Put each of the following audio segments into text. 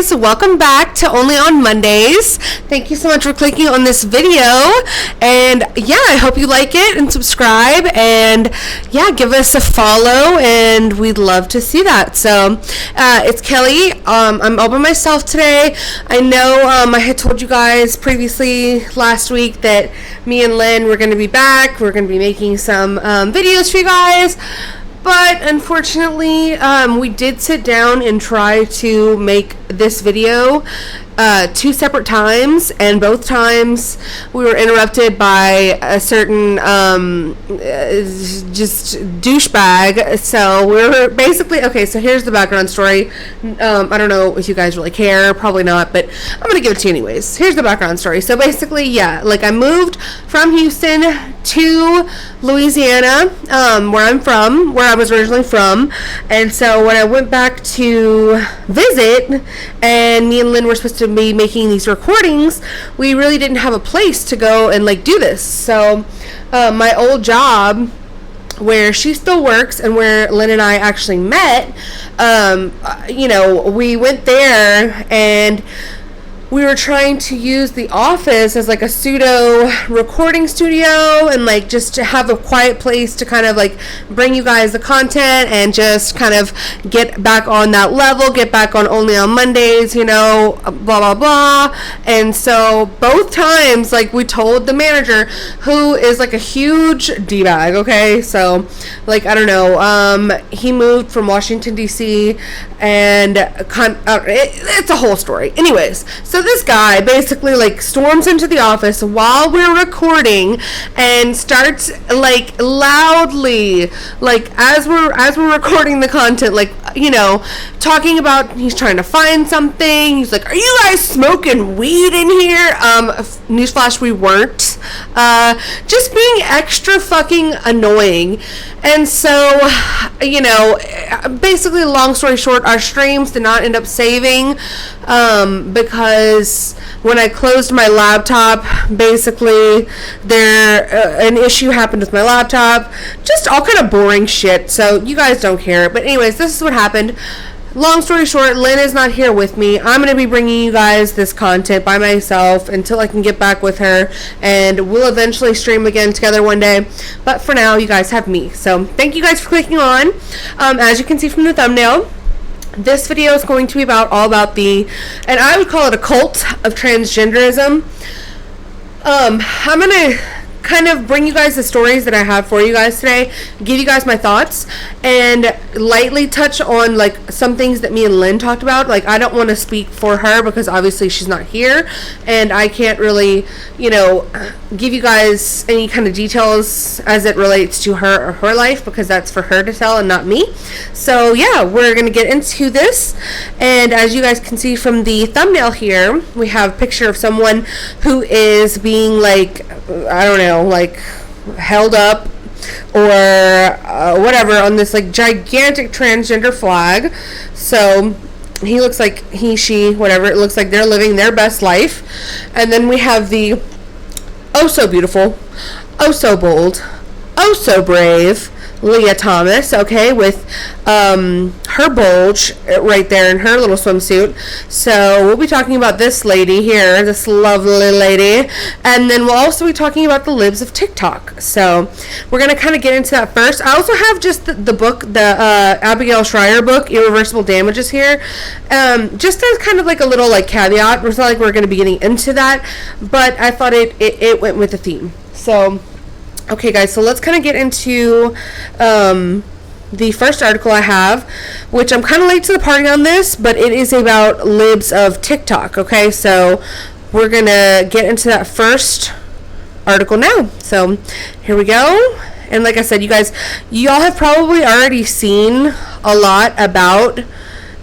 guys, welcome back to Only on Mondays. Thank you so much for clicking on this video, and yeah, I hope you like it and subscribe, and yeah, give us a follow, and we'd love to see that. So it's Kelly. I'm all by myself today. I know I had told you guys previously last week that me and Lynn were going to be back. We're going to be making some videos for you guys. But unfortunately, we did sit down and try to make this video 2 separate times, and both times we were interrupted by a certain just douchebag. So we were basically, okay, so here's the background story. I don't know if you guys really care, probably not, but I'm gonna give it to you anyways. Here's the background story. So basically, yeah, like I moved from Houston to Louisiana, where I'm from, where I was originally from. And so when I went back to visit, and me and Lynn were supposed to be making these recordings, we really didn't have a place to go and like do this. So my old job, where she still works and where Lynn and I actually met, you know, we went there and we were trying to use the office as like a pseudo recording studio, and like just to have a quiet place to kind of like bring you guys the content and just kind of get back on that level, get back on Only on Mondays, you know, blah blah blah. And so both times, like, we told the manager, who is like a huge D-bag, okay, so like, I don't know, he moved from Washington DC, and it's a whole story. Anyways, so this guy basically like storms into the office while we're recording and starts like loudly, like as we're recording the content, like, you know, talking about he's trying to find something. He's like, "Are you guys smoking weed in here?" Newsflash, we weren't. Just being extra fucking annoying. And so, you know, basically, long story short, our streams did not end up saving, because when I closed my laptop, basically an issue happened with my laptop. Just all kind of boring shit. So you guys don't care. But anyways, this is what happened. Long story short, Lynn is not here with me. I'm going to be bringing you guys this content by myself until I can get back with her, and we'll eventually stream again together one day. But for now, you guys have me. So thank you guys for clicking on. As you can see from the thumbnail, this video is going to be all about the, and I would call it a cult of transgenderism. I'm going to kind of bring you guys the stories that I have for you guys today, give you guys my thoughts, and lightly touch on like some things that me and Lynn talked about. Like, I don't want to speak for her because obviously she's not here, and I can't really, you know, give you guys any kind of details as it relates to her or her life, because that's for her to tell and not me. So yeah, we're gonna get into this, and as you guys can see from the thumbnail here, we have a picture of someone who is being like, I don't know, like held up or whatever on this like gigantic transgender flag. So he looks like she, whatever, it looks like they're living their best life. And then we have the oh so beautiful, oh so bold, oh so brave Lia Thomas, okay, with her bulge right there in her little swimsuit. So we'll be talking about this lady here, this lovely lady, and then we'll also be talking about the libs of TikTok. So we're going to kind of get into that first. I also have just the book, the Abigail Shrier book, Irreversible Damages, here, just as kind of like a little like caveat. It's not like we're going to be getting into that, but I thought it went with the theme. So okay guys, so let's kind of get into the first article I have, which I'm kind of late to the party on this, but it is about libs of TikTok. Okay, so we're gonna get into that first article now. So here we go. And like I said, y'all have probably already seen a lot about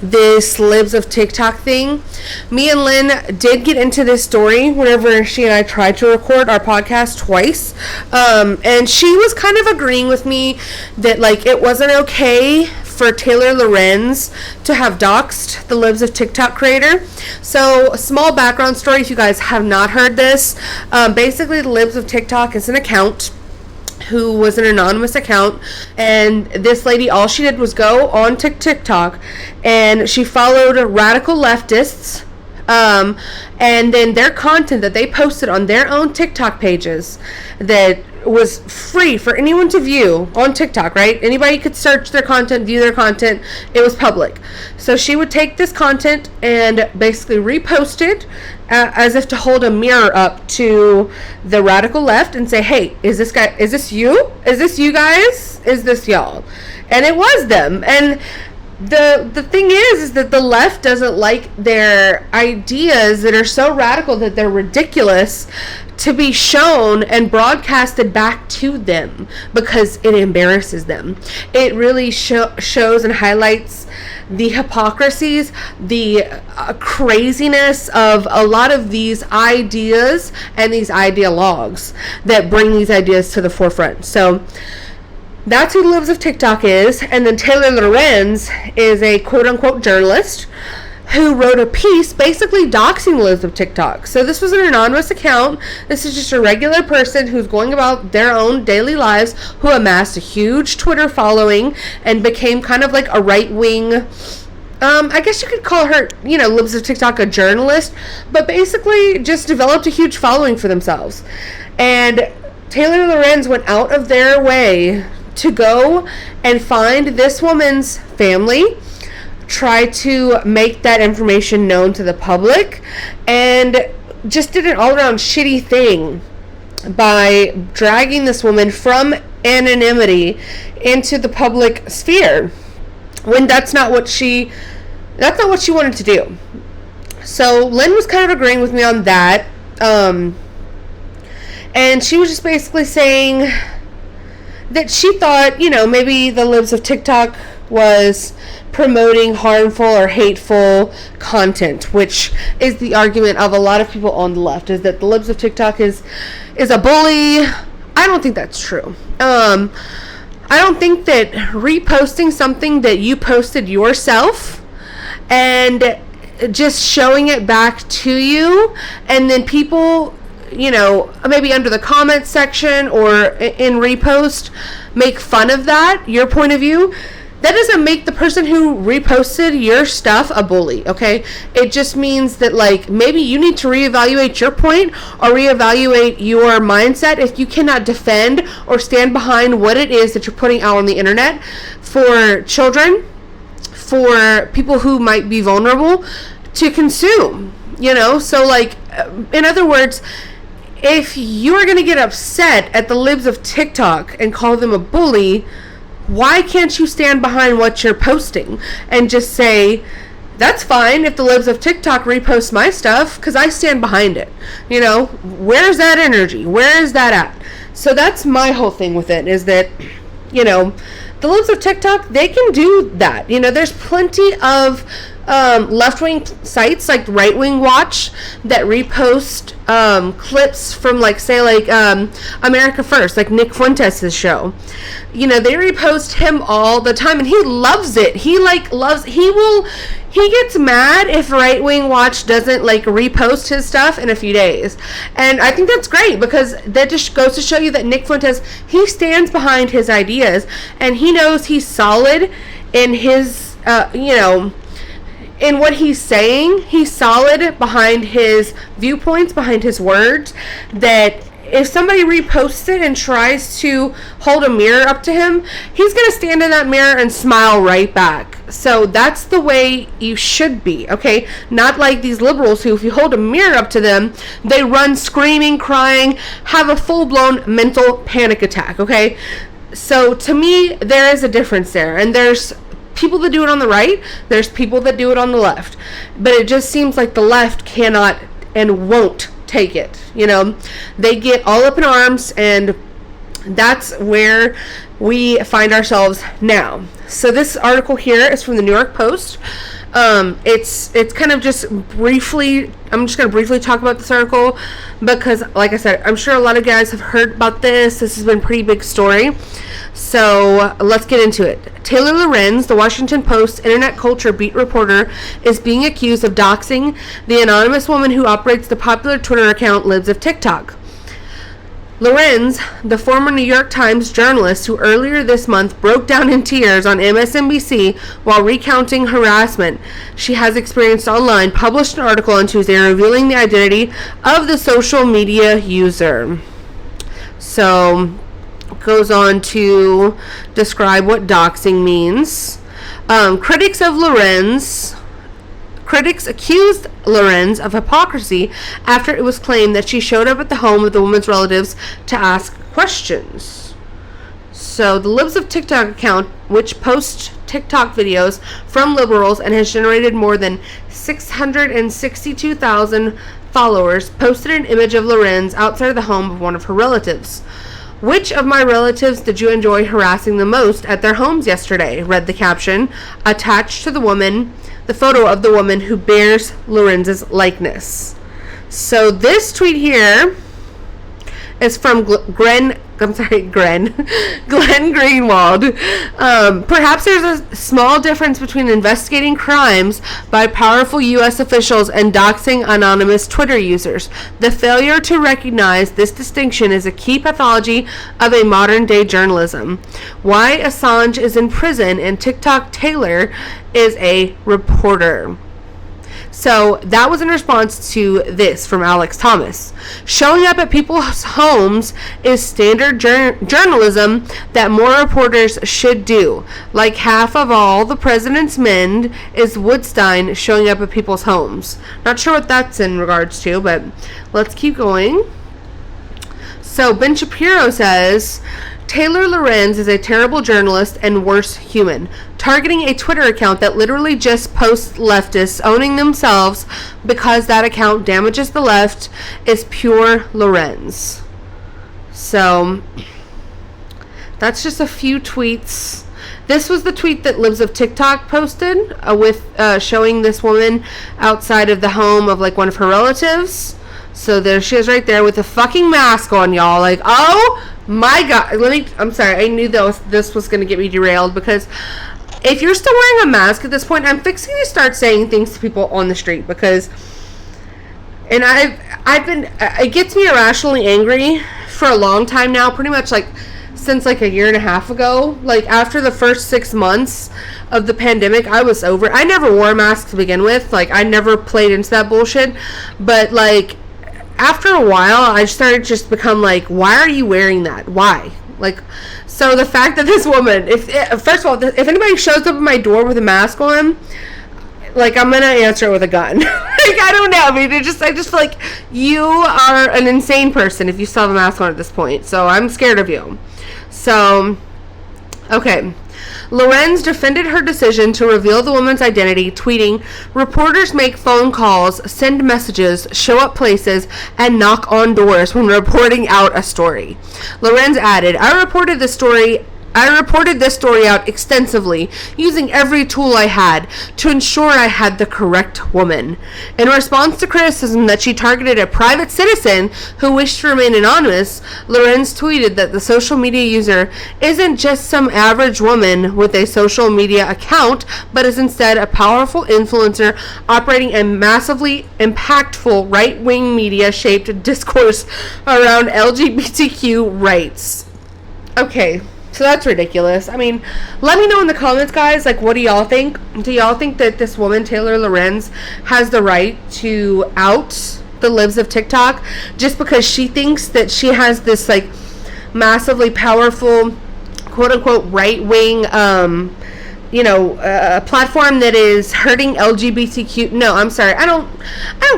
this libs of TikTok thing. Me and Lynn did get into this story whenever she and I tried to record our podcast twice, and she was kind of agreeing with me that like it wasn't okay for Taylor Lorenz to have doxed the libs of TikTok creator. So a small background story if you guys have not heard this. Basically, the libs of TikTok is an account who was an anonymous account, and this lady, all she did was go on TikTok, and she followed radical leftists, and then their content that they posted on their own TikTok pages that was free for anyone to view on TikTok, right? Anybody could search their content, view their content. It was public. So she would take this content and basically repost it as if to hold a mirror up to the radical left and say, hey, is this you? Is this you guys? Is this y'all? And it was them. And the thing is that the left doesn't like their ideas that are so radical that they're ridiculous to be shown and broadcasted back to them because it embarrasses them. It really shows and highlights the hypocrisies, the craziness of a lot of these ideas and these ideologues that bring these ideas to the forefront. So that's who the Libs of TikTok is. And then Taylor Lorenz is a quote-unquote journalist who wrote a piece basically doxing the Libs of TikTok. So this was an anonymous account. This is just a regular person who's going about their own daily lives, who amassed a huge Twitter following and became kind of like a right-wing, I guess you could call her, Libs of TikTok a journalist, but basically just developed a huge following for themselves. And Taylor Lorenz went out of their way to go and find this woman's family, try to make that information known to the public, and just did an all-around shitty thing by dragging this woman from anonymity into the public sphere when that's not what she wanted to do. So Lynn was kind of agreeing with me on that, and she was just basically saying that she thought, maybe the Libs of TikTok was promoting harmful or hateful content, which is the argument of a lot of people on the left, is that the Libs of TikTok is a bully. I don't think that's true. I don't think that reposting something that you posted yourself and just showing it back to you, and then people, maybe under the comment section or in repost, make fun of that, your point of view, that doesn't make the person who reposted your stuff a bully, okay? It just means that, maybe you need to reevaluate your point or reevaluate your mindset if you cannot defend or stand behind what it is that you're putting out on the internet for children, for people who might be vulnerable to consume, So, in other words, if you're going to get upset at the Libs of TikTok and call them a bully, why can't you stand behind what you're posting and just say, that's fine if the Libs of TikTok repost my stuff because I stand behind it. Where's that energy? Where is that at? So that's my whole thing with it, is that, the Libs of TikTok, they can do that. There's plenty of left-wing sites like Right Wing Watch that repost clips from America First, like Nick Fuentes' show. They repost him all the time, and he loves it. He gets mad if Right Wing Watch doesn't repost his stuff in a few days. And I think that's great, because that just goes to show you that Nick Fuentes, he stands behind his ideas, and he knows he's solid in his, in what he's saying. He's solid behind his viewpoints, behind his words, that if somebody reposts it and tries to hold a mirror up to him, he's going to stand in that mirror and smile right back. So that's the way you should be, okay? Not like these liberals who, if you hold a mirror up to them, they run screaming, crying, have a full-blown mental panic attack, okay? So to me, there is a difference there. And there's people that do it on the right, there's people that do it on the left. But it just seems like the left cannot and won't take it. They get all up in arms, and that's where we find ourselves now. So this article here is from the New York Post. It's kind of just briefly, I'm just going to briefly talk about this article because, like I said, I'm sure a lot of guys have heard about this. This has been a pretty big story. So let's get into it. Taylor Lorenz, the Washington Post internet culture beat reporter, is being accused of doxing the anonymous woman who operates the popular Twitter account Libs of TikTok. Lorenz, the former New York Times journalist who earlier this month broke down in tears on MSNBC while recounting harassment she has experienced online, published an article on Tuesday revealing the identity of the social media user. So, goes on to describe what doxing means. Critics accused Lorenz of hypocrisy after it was claimed that she showed up at the home of the woman's relatives to ask questions. So the Libs of TikTok account, which posts TikTok videos from liberals and has generated more than 662,000 followers, posted an image of Lorenz outside of the home of one of her relatives. "Which of my relatives did you enjoy harassing the most at their homes yesterday?" read the caption, attached to the photo of the woman who bears Lorenz's likeness. So this tweet here is from Glenn Greenwald. Perhaps there's a small difference between investigating crimes by powerful U.S. officials and doxing anonymous Twitter users. The failure to recognize this distinction is a key pathology of a modern-day journalism. Why Assange is in prison and TikTok Taylor is a reporter. So that was in response to this from Alex Thomas. Showing up at people's homes is standard journalism that more reporters should do. Like half of all the president's men is Woodstein showing up at people's homes. Not sure what that's in regards to, but let's keep going. So Ben Shapiro says, Taylor Lorenz is a terrible journalist and worse human, targeting a Twitter account that literally just posts leftists owning themselves because that account damages the left is pure Lorenz. So that's just a few tweets. This was the tweet that Libs of TikTok posted with showing this woman outside of the home of like one of her relatives. So there she is right there with a fucking mask on, y'all. Like, oh my God. I'm sorry. I knew this was going to get me derailed because if you're still wearing a mask at this point, I'm fixing to start saying things to people on the street because, and I've been, it gets me irrationally angry for a long time now, pretty much like since like a year and a half ago. Like after the first 6 months of the pandemic, I was over. I never wore a mask to begin with. Like I never played into that bullshit, but like, after a while, I started just become like, why are you wearing that? Why? Like, so the fact that this woman, first of all, if anybody shows up at my door with a mask on, like, I'm gonna answer it with a gun. Like, I don't know. I mean, I just feel like you are an insane person if you still have a mask on at this point. So I'm scared of you. So, okay. Lorenz defended her decision to reveal the woman's identity, tweeting, "Reporters make phone calls, send messages, show up places, and knock on doors when reporting out a story." Lorenz added, I reported this story out extensively, using every tool I had to ensure I had the correct woman. In response to criticism that she targeted a private citizen who wished to remain anonymous, Lorenz tweeted that the social media user isn't just some average woman with a social media account, but is instead a powerful influencer operating a massively impactful right-wing media-shaped discourse around LGBTQ rights. Okay. So that's ridiculous. I mean, let me know in the comments, guys, like, what do y'all think? Do y'all think that this woman, Taylor Lorenz, has the right to out the Libs of TikTok just because she thinks that she has this, like, massively powerful, quote-unquote, right-wing, platform that is hurting LGBTQ. No, I'm sorry. I don't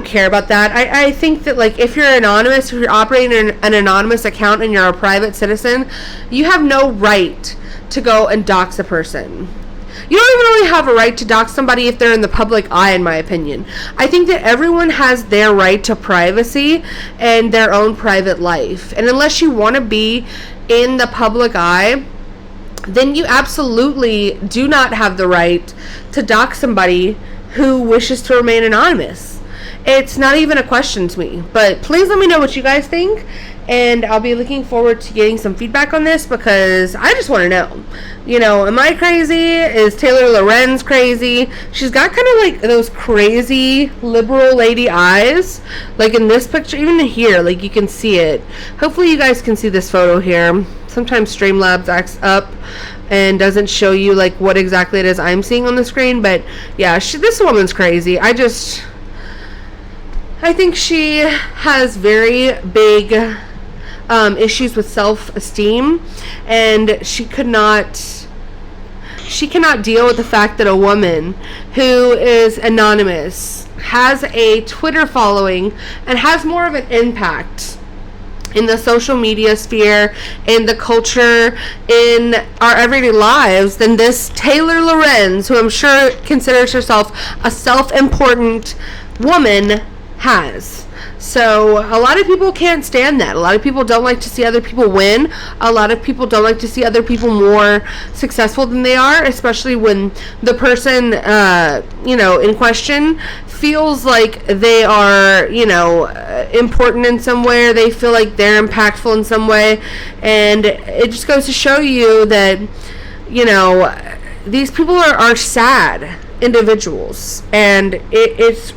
care about that. I think that, like, if you're anonymous, if you're operating an anonymous account and you're a private citizen, you have no right to go and dox a person. You don't even really have a right to dox somebody if they're in the public eye, in my opinion. I think that everyone has their right to privacy and their own private life. And unless you want to be in the public eye, then you absolutely do not have the right to dox somebody who wishes to remain anonymous. It's not even a question to me. But please let me know what you guys think, and I'll be looking forward to getting some feedback on this, because I just want to know. You know, am I crazy? Is Taylor Lorenz crazy? She's got kind of like those crazy liberal lady eyes, like in this picture, even here, like you can see it. Hopefully you guys can see this photo here. Sometimes Streamlabs acts up and doesn't show you like what exactly it is I'm seeing on the screen, but yeah, this woman's crazy. I think she has very big issues with self-esteem, and she cannot deal with the fact that a woman who is anonymous, has a Twitter following, and has more of an impact in the social media sphere, in the culture, in our everyday lives than this Taylor Lorenz, who I'm sure considers herself a self-important woman, has. So a lot of people can't stand that. A lot of people don't like to see other people win. A lot of people don't like to see other people more successful than they are, especially when the person, in question feels like they are, important in some way, or they feel like they're impactful in some way. And it just goes to show you that, these people are sad individuals, and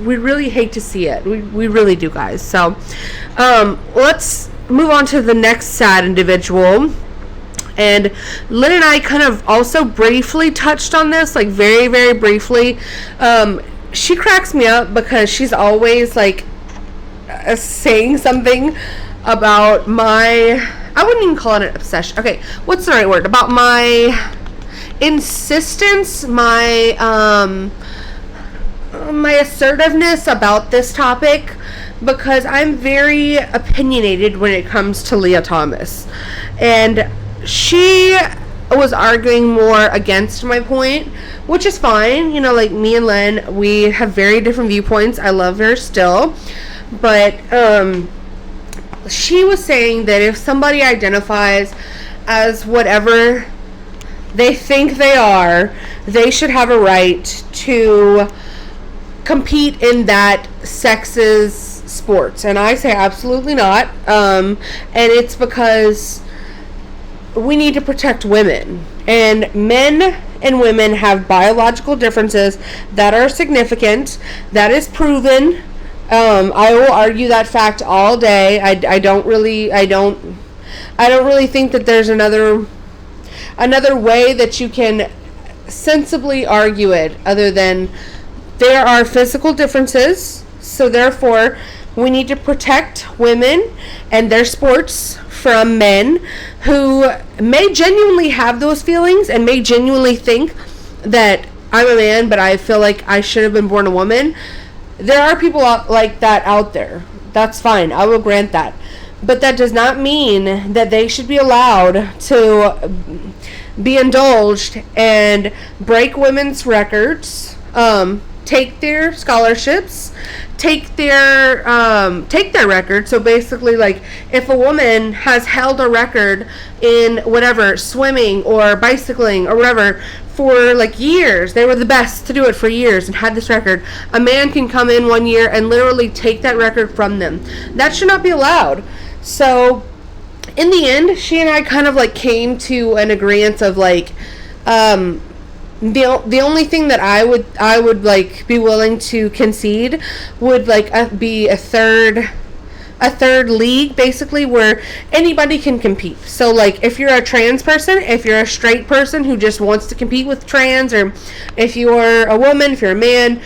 we really hate to see it. We really do, guys. So let's move on to the next sad individual. And Lynn and I kind of also briefly touched on this, like very, very briefly. She cracks me up because she's always like saying something about I wouldn't even call it an obsession. Okay, what's the right word? About my insistence, my assertiveness about this topic, because I'm very opinionated when it comes to Lia Thomas, and she was arguing more against my point, which is fine. Like me and Len, we have very different viewpoints. I love her still, but she was saying that if somebody identifies as whatever they think they are, they should have a right to compete in that sex's sports. And I say absolutely not. And it's because we need to protect women. And men and women have biological differences that are significant. That is proven. I will argue that fact all day. I don't really think that there's another way that you can sensibly argue it other than there are physical differences. So therefore, we need to protect women and their sports from men who may genuinely have those feelings and may genuinely think that I'm a man, but I feel like I should have been born a woman. There are people like that out there. That's fine. I will grant that. But that does not mean that they should be allowed to be indulged and break women's records, take their scholarships, take their record. So basically, like, if a woman has held a record in whatever, swimming or bicycling or whatever, for like years, they were the best to do it for years and had this record, a man can come in one year and literally take that record from them. That should not be allowed. So in the end, she and I kind of like came to an agreement of like, the only thing that I would like be willing to concede would like be a third league, basically, where anybody can compete. So like, if you're a trans person, if you're a straight person who just wants to compete with trans, or if you're a woman, if you're a man,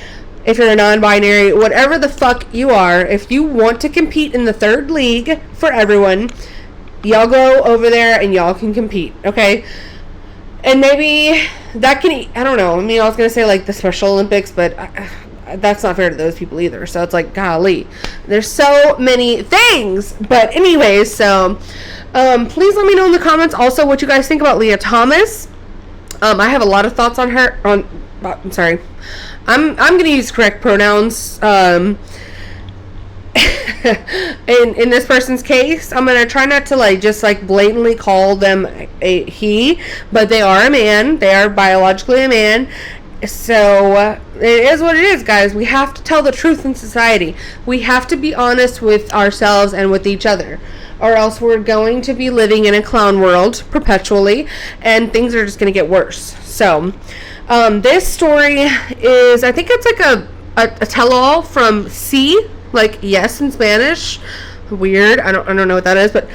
if you're a non-binary, whatever the fuck you are, if you want to compete in the third league for everyone, y'all go over there and y'all can compete, okay? And maybe that can, I don't know, I mean, I was going to say like the Special Olympics, but that's not fair to those people either. So it's like, golly, there's so many things. But anyways, so please let me know in the comments also what you guys think about Lia Thomas. I have a lot of thoughts on her. I'm sorry. I'm going to use correct pronouns. In this person's case, I'm going to try not to like just like blatantly call them a he, but they are a man. They are biologically a man. So it is what it is, guys. We have to tell the truth in society. We have to be honest with ourselves and with each other, or else we're going to be living in a clown world perpetually, and things are just going to get worse. So this story is, I think it's like a tell-all from C, like yes in Spanish. Weird. I don't know what that is, but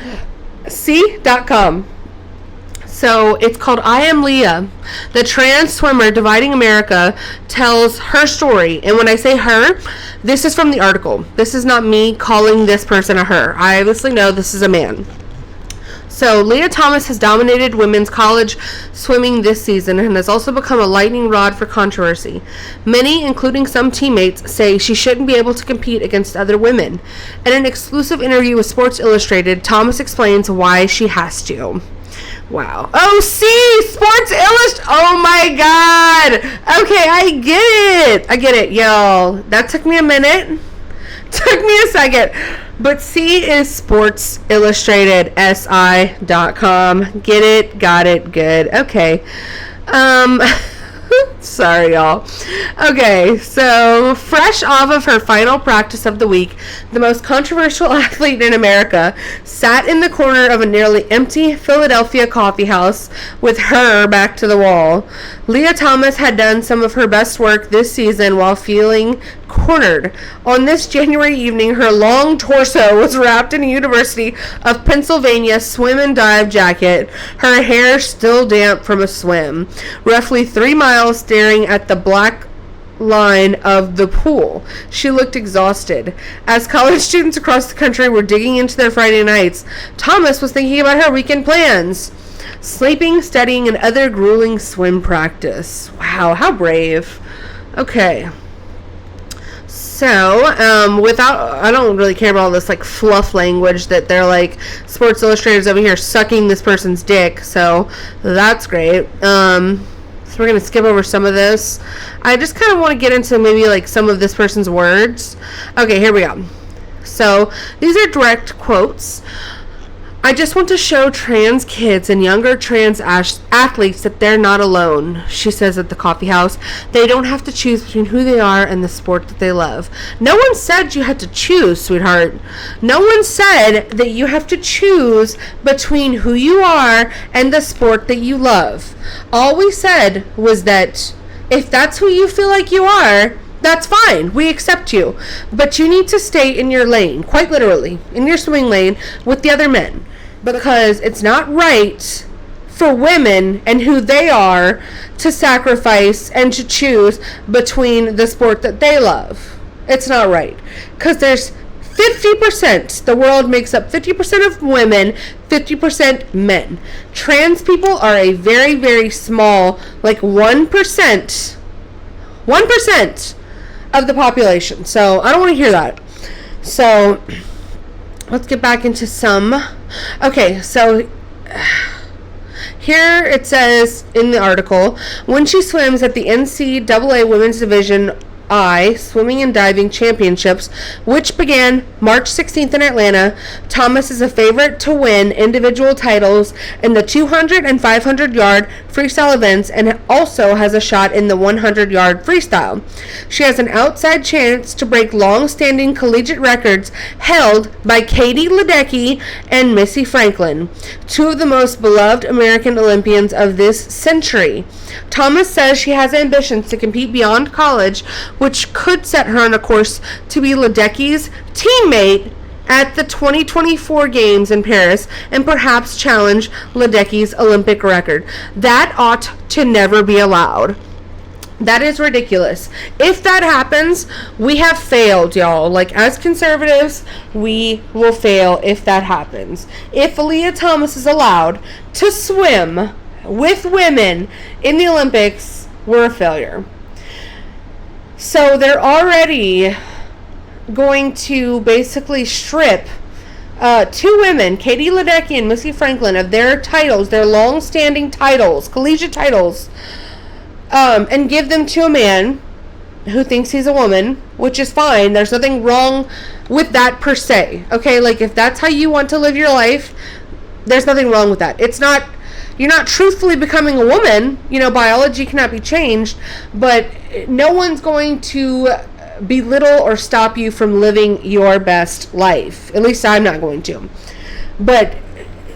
C.com. So it's called I Am Leah. The trans swimmer dividing America tells her story. And when I say her, this is from the article. This is not me calling this person a her. I obviously know this is a man. So Leah Thomas has dominated women's college swimming this season and has also become a lightning rod for controversy. Many, including some teammates, say she shouldn't be able to compete against other women. In an exclusive interview with Sports Illustrated, Thomas explains why she has to. Wow. Oh, see, Sports Illustrated. Oh my God. Okay, I get it, y'all. That took me a minute. Took me a second. But C is Sports Illustrated, SI.com. Get it? Got it. Good. Okay. Sorry, y'all. Okay, so fresh off of her final practice of the week, the most controversial athlete in America sat in the corner of a nearly empty Philadelphia coffee house with her back to the wall. Leah Thomas had done some of her best work this season while feeling cornered. On this January evening, her long torso was wrapped in a University of Pennsylvania swim and dive jacket, her hair still damp from a swim. Roughly 3 miles staring at the black line of the pool. She looked exhausted. As college students across the country were digging into their Friday nights, Thomas was thinking about her weekend plans. Sleeping, studying, and other grueling swim practice. Wow, how brave. Okay. So, I don't really care about all this, like, fluff language that they're, like, Sports Illustrated's over here sucking this person's dick, so that's great. So we're going to skip over some of this. I just kind of want to get into maybe, like, some of this person's words. Okay, here we go. So, these are direct quotes. I just want to show trans kids and younger trans athletes that they're not alone, she says at the coffee house. They don't have to choose between who they are and the sport that they love. No one said you had to choose, sweetheart. No one said that you have to choose between who you are and the sport that you love. All we said was that if that's who you feel like you are, that's fine. We accept you. But you need to stay in your lane, quite literally, in your swimming lane with the other men. Because it's not right for women and who they are to sacrifice and to choose between the sport that they love. It's not right. Because there's 50%. The world makes up 50% of women, 50% men. Trans people are a very, very small, like 1% of the population. So I don't want to hear that. So let's get back into some. Okay, so here it says in the article, when she swims at the NCAA Women's Division I Swimming and Diving Championships, which began March 16th in Atlanta, Thomas is a favorite to win individual titles in the 200 and 500 yard freestyle events and also has a shot in the 100 yard freestyle. She has an outside chance to break long-standing collegiate records held by Katie Ledecky and Missy Franklin, two of the most beloved American Olympians of this century. Thomas says she has ambitions to compete beyond college, which could set her on a course to be Ledecky's teammate at the 2024 Games in Paris and perhaps challenge Ledecky's Olympic record. That ought to never be allowed. That is ridiculous. If that happens, we have failed, y'all. Like, as conservatives, we will fail if that happens. If Leah Thomas is allowed to swim with women in the Olympics, we're a failure. So they're already going to basically strip two women, Katie Ledecky and Missy Franklin, of their titles, their long-standing titles, collegiate titles, and give them to a man who thinks he's a woman, which is fine. There's nothing wrong with that per se. Okay, like if that's how you want to live your life, there's nothing wrong with that. It's not, You're not truthfully becoming a woman. Biology cannot be changed, but no one's going to belittle or stop you from living your best life. At least I'm not going to. But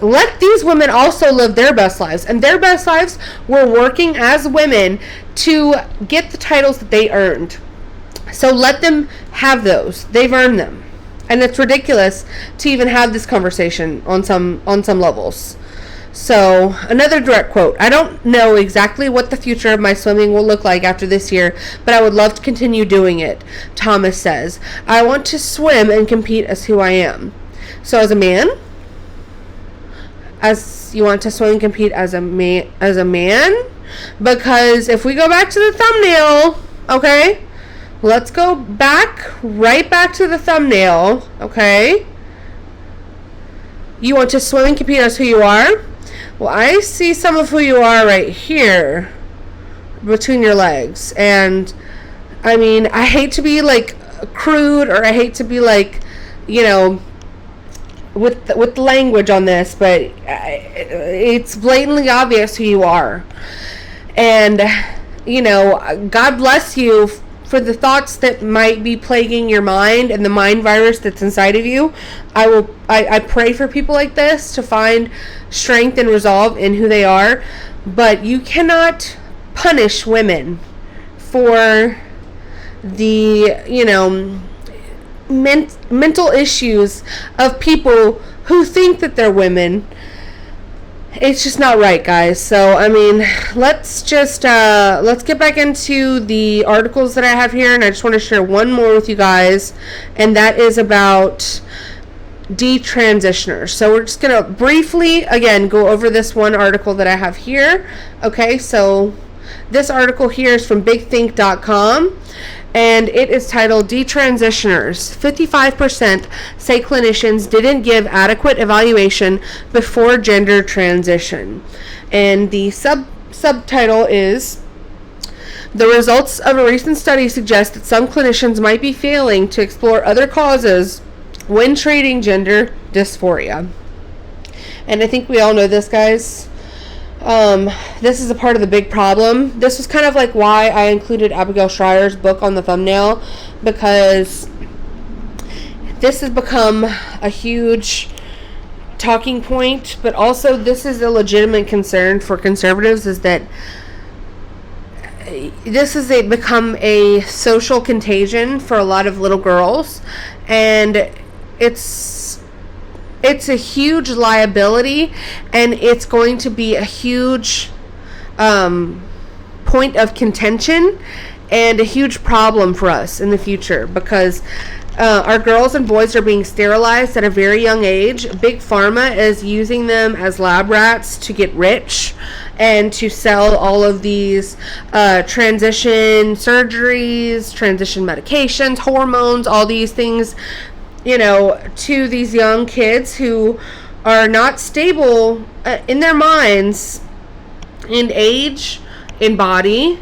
let these women also live their best lives. And their best lives were working as women to get the titles that they earned. So let them have those. They've earned them. And it's ridiculous to even have this conversation on some levels. So, another direct quote. I don't know exactly what the future of my swimming will look like after this year, but I would love to continue doing it, Thomas says. I want to swim and compete as who I am. So, as a man, as you want to swim and compete as a man, because if we go back to the thumbnail, okay, let's go right back to the thumbnail, okay? You want to swim and compete as who you are? Well, I see some of who you are right here between your legs. And I mean, I hate to be like crude, or I hate to be like, with language on this, but it's blatantly obvious who you are. And God bless you for the thoughts that might be plaguing your mind and the mind virus that's inside of you. I pray for people like this to find strength and resolve in who they are, but you cannot punish women for the, mental issues of people who think that they're women. It's just not right, guys. So, I mean, let's get back into the articles that I have here, and I just want to share one more with you guys, and that is about detransitioners. So we're just going to briefly, again, go over this one article that I have here. Okay, so this article here is from bigthink.com, and it is titled Detransitioners. 55% say clinicians didn't give adequate evaluation before gender transition. And the subtitle is, the results of a recent study suggest that some clinicians might be failing to explore other causes when treating gender dysphoria. And I think we all know this, guys. This is a part of the big problem. This was kind of like why I included Abigail Schreier's book on the thumbnail, because this has become a huge talking point, but also this is a legitimate concern for conservatives, is that this has become a social contagion for a lot of little girls, and it's a huge liability, and it's going to be a huge point of contention and a huge problem for us in the future, because our girls and boys are being sterilized at a very young age. Big Pharma is using them as lab rats to get rich and to sell all of these transition surgeries, transition medications, hormones, all these things, to these young kids who are not stable in their minds, in age, in body.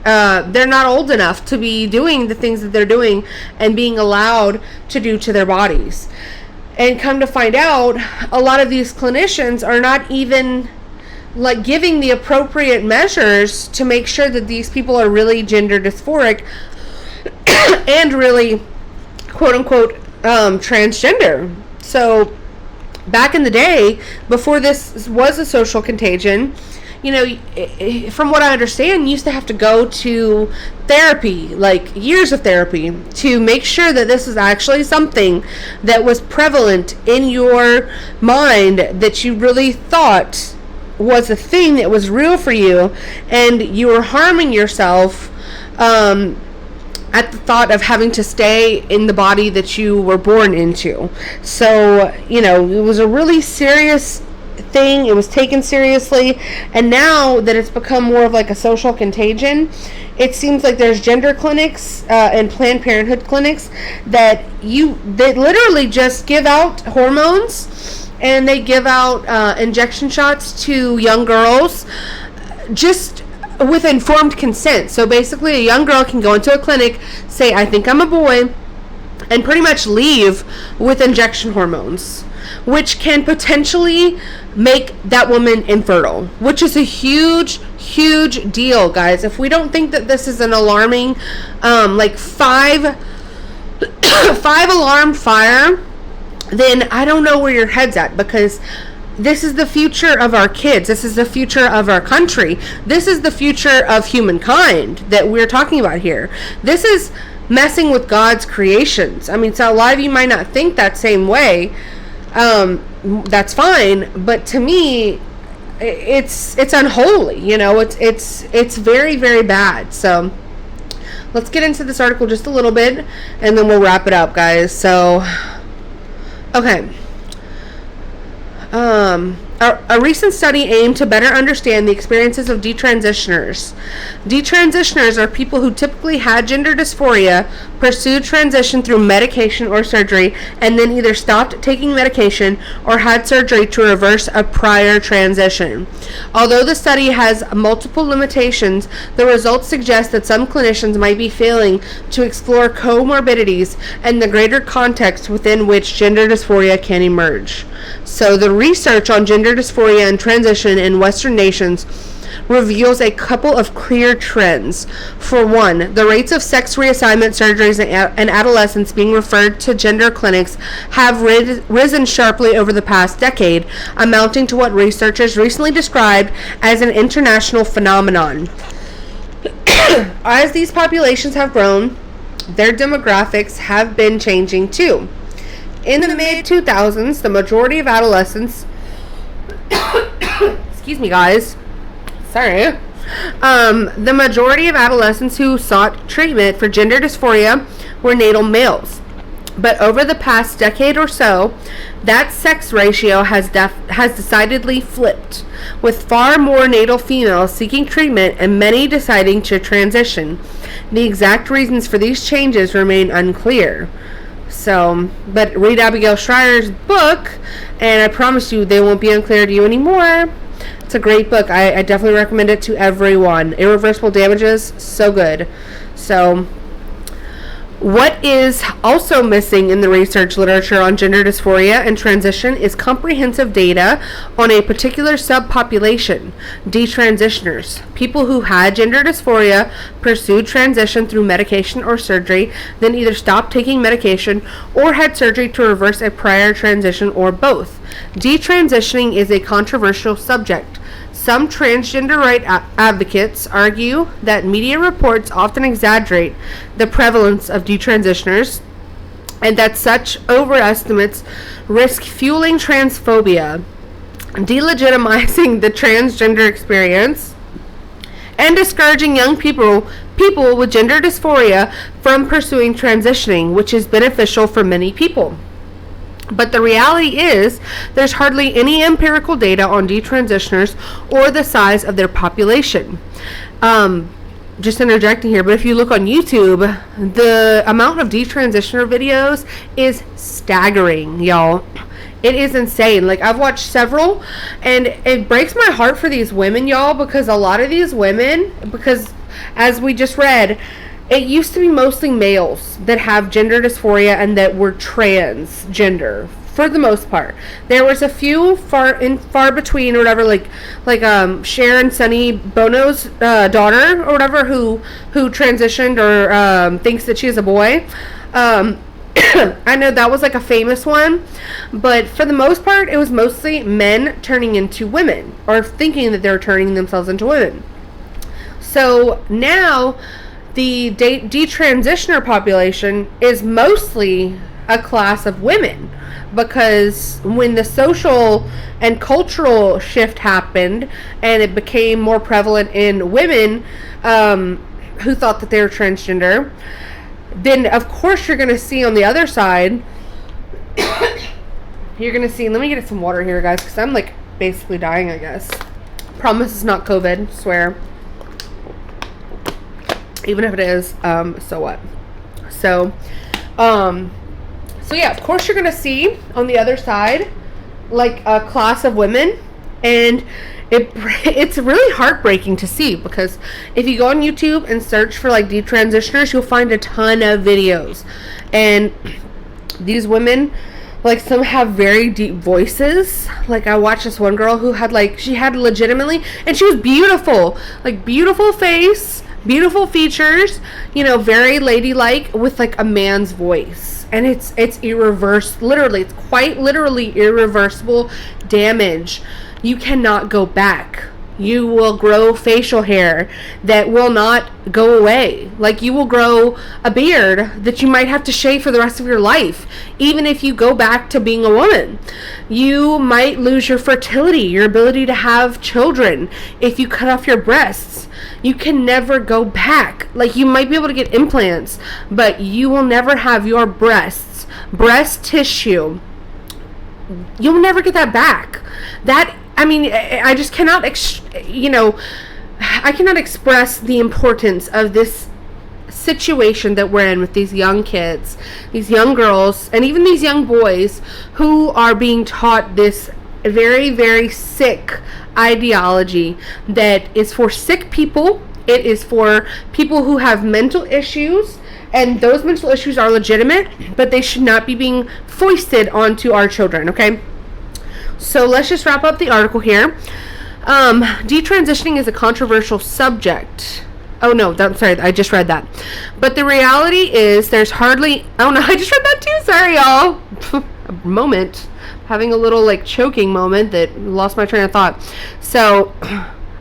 They're not old enough to be doing the things that they're doing and being allowed to do to their bodies. And come to find out, a lot of these clinicians are not even like giving the appropriate measures to make sure that these people are really gender dysphoric and really, quote unquote, transgender. So back in the day, before this was a social contagion, from what I understand, you used to have to go to therapy, like years of therapy, to make sure that this is actually something that was prevalent in your mind, that you really thought was a thing that was real for you, and you were harming yourself at the thought of having to stay in the body that you were born into. So, it was a really serious thing. It was taken seriously, and now that it's become more of like a social contagion, it seems like there's gender clinics and Planned Parenthood clinics that literally just give out hormones, and they give out injection shots to young girls just with informed consent. So basically, a young girl can go into a clinic, say, I think I'm a boy, and pretty much leave with injection hormones. which can potentially make that woman infertile, which is a huge deal, guys. If we don't think that this is an alarming, like five alarm fire, then I don't know where your head's at, because this is the future of our kids. This is the future of our country. This is the future of humankind that we're talking about here. This is messing with God's creations. I mean, so a lot of you might not think that same way. That's fine, but to me, it's unholy. You know, it's very, very bad. So let's get into this article just a little bit, and then we'll wrap it up, guys. So, okay. A recent study aimed to better understand the experiences of detransitioners. Detransitioners are people who typically had gender dysphoria, pursued transition through medication or surgery, and then either stopped taking medication or had surgery to reverse a prior transition. Although the study has multiple limitations, the results suggest that some clinicians might be failing to explore comorbidities and the greater context within which gender dysphoria can emerge. So the research on gender dysphoria and transition in Western nations reveals a couple of clear trends. For one, the rates of sex reassignment surgeries in adolescents being referred to gender clinics have risen sharply over the past decade, amounting to what researchers recently described as an international phenomenon. As these populations have grown, their demographics have been changing too. In the mid-2000s, the majority of adolescents excuse me, guys. Sorry. The majority of adolescents who sought treatment for gender dysphoria were natal males. But over the past decade or so, that sex ratio has decidedly flipped, with far more natal females seeking treatment and many deciding to transition. The exact reasons for these changes remain unclear. So, but read Abigail Schreier's book, and I promise you they won't be unclear to you anymore. It's a great book. I definitely recommend it to everyone. Irreversible Damages, so good. So, what is also missing in the research literature on gender dysphoria and transition is comprehensive data on a particular subpopulation, detransitioners, people who had gender dysphoria, pursued transition through medication or surgery, then either stopped taking medication or had surgery to reverse a prior transition, or both. Detransitioning is a controversial subject. Some transgender right advocates argue that media reports often exaggerate the prevalence of detransitioners and that such overestimates risk fueling transphobia, delegitimizing the transgender experience, and discouraging young people with gender dysphoria from pursuing transitioning, which is beneficial for many people. But the reality is, there's hardly any empirical data on detransitioners or the size of their population. Just interjecting here, but if you look on YouTube, the amount of detransitioner videos is staggering, y'all. It is insane. Like, I've watched several, and it breaks my heart for these women, y'all, because a lot of these women, because as we just read, it used to be mostly males that have gender dysphoria and that were transgender for the most part. There was a few far between or whatever, like Sharon Sunny Bono's daughter or whatever, who transitioned or thinks that she is a boy. I know that was like a famous one, but for the most part, it was mostly men turning into women or thinking that they're turning themselves into women. So now the detransitioner population is mostly a class of women, because when the social and cultural shift happened and it became more prevalent in women who thought that they were transgender, then of course you're going to see on the other side, you're going to see, let me get some water here, guys, because I'm like basically dying, I guess. Promise it's not COVID, swear. Even if it is, so what? So yeah, of course you're gonna see on the other side like a class of women, and it's really heartbreaking to see, because if you go on YouTube and search for like detransitioners, you'll find a ton of videos, and these women Like, some have very deep voices. Like, I watched this one girl who had, like, she had legitimately, and she was beautiful. Like, beautiful face, beautiful features, you know, very ladylike with, like, a man's voice. And it's irreversible. Literally, it's quite literally irreversible damage. You cannot go back. You will grow facial hair that will not go away. Like, you will grow a beard that you might have to shave for the rest of your life, even if you go back to being a woman. You might lose your fertility, your ability to have children, if you cut off your breasts. You can never go back. Like, you might be able to get implants, but you will never have your breast tissue. You'll never get that back. I mean, I just cannot, I cannot express the importance of this situation that we're in with these young kids, these young girls, and even these young boys who are being taught this very, very sick ideology that is for sick people. It is for people who have mental issues, and those mental issues are legitimate, but they should not be being foisted onto our children, okay? So let's just wrap up the article here. Detransitioning is a controversial subject. Oh no, sorry, I just read that. But the reality is there's hardly... Oh no, I just read that too. Sorry, y'all. A moment. Having a little, like, choking moment that lost my train of thought. So,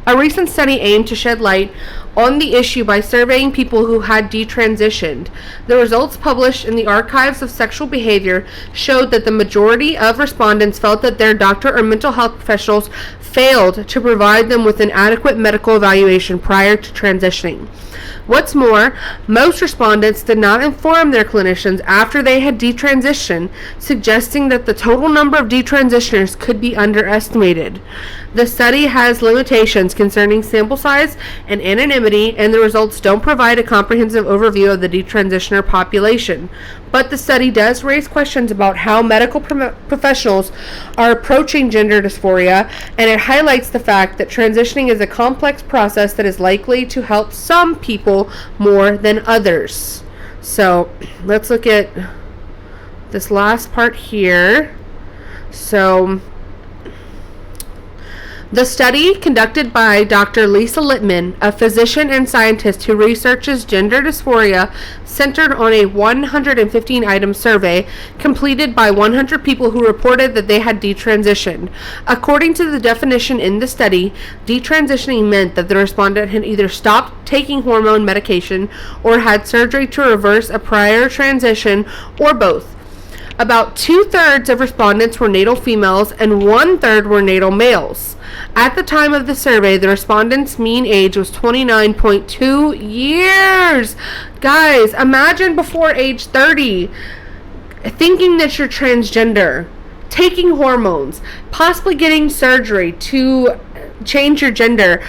a recent study aimed to shed light on the issue by surveying people who had detransitioned. The results published in the Archives of Sexual Behavior showed that the majority of respondents felt that their doctor or mental health professionals failed to provide them with an adequate medical evaluation prior to transitioning. What's more, most respondents did not inform their clinicians after they had detransitioned, suggesting that the total number of detransitioners could be underestimated. The study has limitations concerning sample size and anonymity, and the results don't provide a comprehensive overview of the detransitioner population. But the study does raise questions about how medical professionals are approaching gender dysphoria, and it highlights the fact that transitioning is a complex process that is likely to help some people more than others. So, let's look at this last part here. So, the study, conducted by Dr. Lisa Littman, a physician and scientist who researches gender dysphoria, centered on a 115-item survey completed by 100 people who reported that they had detransitioned. According to the definition in the study, detransitioning meant that the respondent had either stopped taking hormone medication or had surgery to reverse a prior transition, or both. About 2/3 of respondents were natal females and 1/3 were natal males. At the time of the survey, the respondents' mean age was 29.2 years. Guys, imagine before age 30, thinking that you're transgender, taking hormones, possibly getting surgery to change your gender,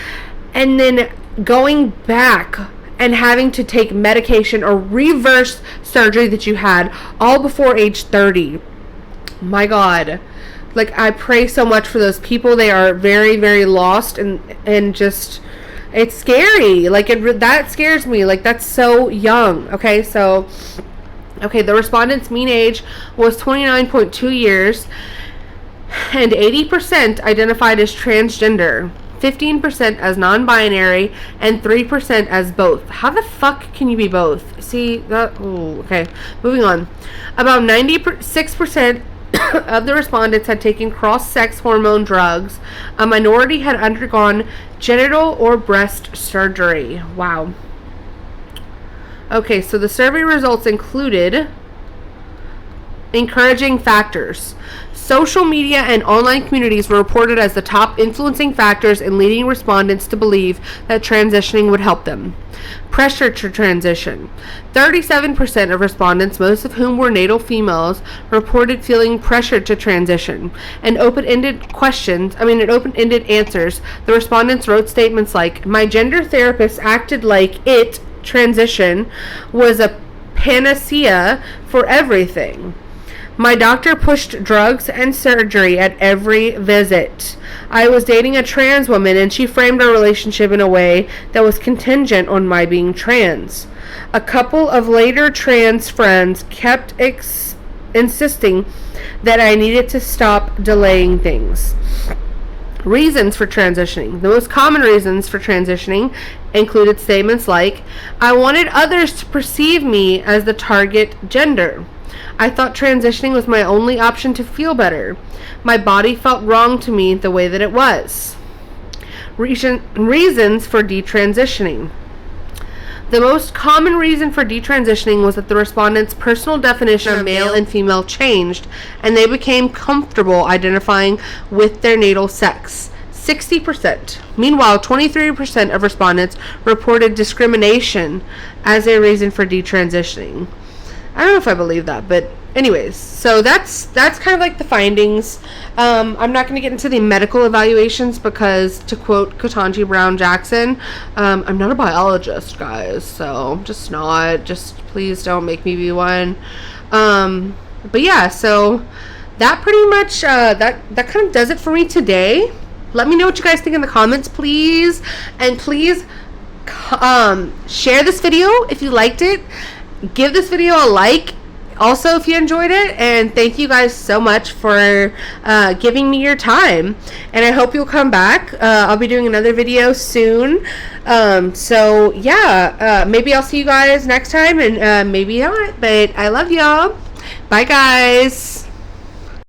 and then going back and having to take medication or reverse surgery that you had all before age 30. My God. Like, I pray so much for those people. They are very, very lost, and just, it's scary. Like, that scares me. Like, that's so young. Okay, so, the respondent's mean age was 29.2 years, and 80% identified as transgender, 15% as non-binary, and 3% as both. How the fuck can you be both? See, that, ooh, okay, moving on. About 96% of the respondents had taken cross-sex hormone drugs. A minority had undergone genital or breast surgery. Wow. Okay, so the survey results included encouraging factors. Social media and online communities were reported as the top influencing factors in leading respondents to believe that transitioning would help them. Pressure to transition. 37% of respondents, most of whom were natal females, reported feeling pressured to transition. In open-ended answers, the respondents wrote statements like, "My gender therapist acted like transition was a panacea for everything. My doctor pushed drugs and surgery at every visit. I was dating a trans woman and she framed our relationship in a way that was contingent on my being trans. A couple of later trans friends kept insisting that I needed to stop delaying things. Reasons for transitioning. The most common reasons for transitioning included statements like, I wanted others to perceive me as the target gender. I thought transitioning was my only option to feel better. My body felt wrong to me the way that it was. Reasons for detransitioning. The most common reason for detransitioning was that the respondents' personal definition of male and female changed, and they became comfortable identifying with their natal sex. 60%. Meanwhile, 23% of respondents reported discrimination as a reason for detransitioning. I don't know if I believe that, but anyways, so that's kind of like the findings. I'm not going to get into the medical evaluations because, to quote Ketanji Brown Jackson, I'm not a biologist, guys, so just not. Just please don't make me be one. But yeah, so that pretty much that kind of does it for me today. Let me know what you guys think in the comments, please, and please share this video if you liked it. Give this video a like also if you enjoyed it, and thank you guys so much for giving me your time, and I hope you'll come back. I'll be doing another video soon, so yeah, maybe I'll see you guys next time, and maybe not, but I love y'all. Bye guys.